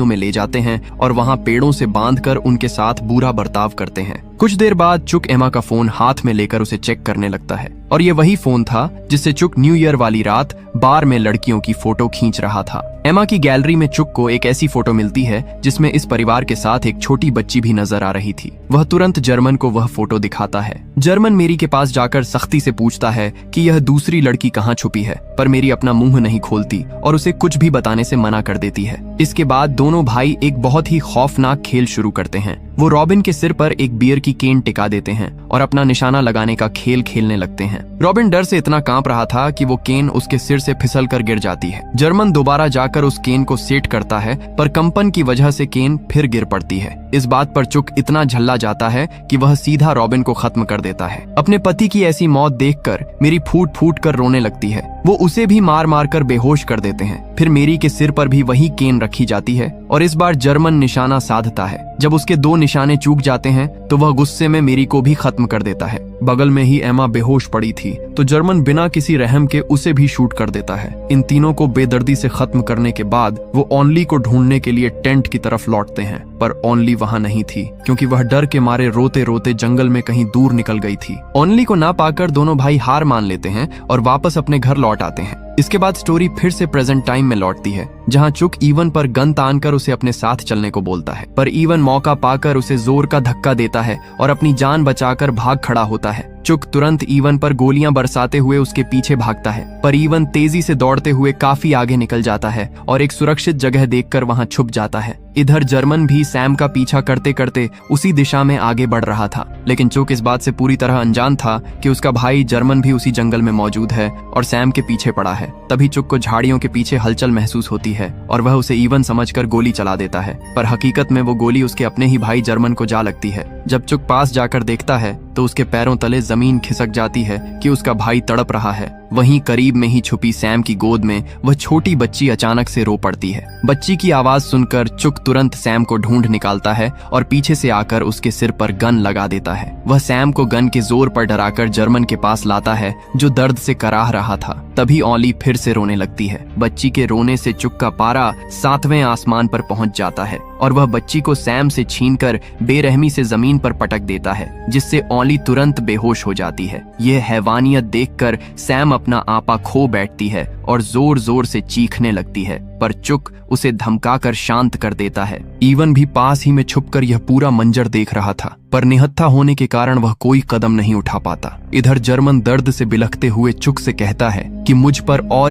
में ले जाते हैं और वहां पेड़ों से बांधकर उनके साथ बुरा बर्ताव करते हैं। कुछ देर बाद चुक एमा का फोन हाथ में लेकर उसे चेक करने लगता है और ये वही फोन था जिससे चुक न्यू ईयर वाली रात बार में लड़कियों की फोटो खींच रहा था। एमा की गैलरी में चुक को एक ऐसी फोटो मिलती है जिसमें इस परिवार के साथ एक छोटी बच्ची भी नजर आ रही थी। वह तुरंत जर्मन को वह फोटो दिखाता है। जर्मन मेरी के पास जाकर सख्ती से पूछता है कि यह दूसरी लड़की कहाँ छुपी है, पर मेरी अपना मुंह नहीं खोलती और उसे कुछ भी बताने से मना कर देती है। इसके बाद दोनों भाई एक बहुत ही खौफनाक खेल शुरू करते हैं। वो रॉबिन के सिर पर एक बियर की केन टिका देते हैं और अपना निशाना लगाने का खेल खेलने लगते हैं। रॉबिन डर से इतना कांप रहा था कि वो केन उसके सिर से फिसल कर गिर जाती है। जर्मन दोबारा जाकर उस केन को सेट करता है, पर कंपन की वजह से केन फिर गिर पड़ती है। इस बात पर चुक इतना झल्ला जाता है कि वह सीधा रॉबिन को खत्म कर देता है। अपने पति की ऐसी मौत देखकर मेरी फूट फूट कर रोने लगती है। वो उसे भी मार मार कर बेहोश कर देते हैं। फिर मेरी के सिर पर भी वही केन रखी जाती है और इस बार जर्मन निशाना साधता है। जब उसके 2 निशाने चूक जाते हैं तो वह गुस्से में मेरी को भी खत्म कर देता है। बगल में ही एमा बेहोश पड़ी थी तो जर्मन बिना किसी रहम के उसे भी शूट कर देता है। इन तीनों को बेदर्दी से खत्म करने के बाद वो ओनली को ढूंढने के लिए टेंट की तरफ लौटते हैं, पर ओनली वहां नहीं थी क्योंकि वह डर के मारे रोते रोते जंगल में कहीं दूर निकल गई थी। ओनली को ना पाकर दोनों भाई हार मान लेते हैं और वापस अपने घर लौट आते हैं। इसके बाद स्टोरी फिर से प्रेजेंट टाइम में लौटती है, जहां चुक इवन पर गन तानकर उसे अपने साथ चलने को बोलता है, पर इवन मौका पाकर उसे जोर का धक्का देता है और अपनी जान बचाकर भाग खड़ा होता है। चुक तुरंत इवन पर गोलियां बरसाते हुए उसके पीछे भागता है, पर इवन तेजी से दौड़ते हुए काफी आगे निकल जाता है और एक सुरक्षित जगह देखकर वहां छुप जाता है। इधर जर्मन भी सैम का पीछा करते करते उसी दिशा में आगे बढ़ रहा था, लेकिन चुक इस बात से पूरी तरह अनजान था कि उसका भाई जर्मन भी उसी जंगल में मौजूद है और सैम के पीछे पड़ा है। तभी चुक को झाड़ियों के पीछे हलचल महसूस होती है और वह उसे इवन समझकर गोली चला देता है, पर हकीकत में वो गोली उसके अपने ही भाई जर्मन को जा लगती है। जब चुक पास जाकर देखता है तो उसके पैरों तले जमीन खिसक जाती है कि उसका भाई तड़प रहा है। वहीं करीब में ही छुपी सैम की गोद में वह छोटी बच्ची अचानक से रो पड़ती है। बच्ची की आवाज सुनकर चुक तुरंत सैम को ढूंढ निकालता है और पीछे से आकर उसके सिर पर गन लगा देता है। वह सैम को गन के जोर पर डराकर जर्मन के पास लाता है जो दर्द से कराह रहा था। तभी ओली फिर से रोने लगती है। बच्ची के रोने से चुक का पारा 7वें आसमान पर पहुंच जाता है और वह बच्ची को सैम से छीनकर बेरहमी से जमीन पर पटक देता है, जिससे ओली तुरंत बेहोश हो जाती है। यह हैवानियत देखकर सैम अपना आपा खो बैठती है और जोर जोर से चीखने लगती है, पर चुक उसे धमकाकर शांत कर देता है। इवन भी पास ही में छुपकर यह पूरा मंजर देख रहा था, पर निहत्था होने के कारण वह कोई कदम नहीं उठा पाता। इधर जर्मन दर्द से बिलखते हुए चुक से कहता है कि मुझ पर और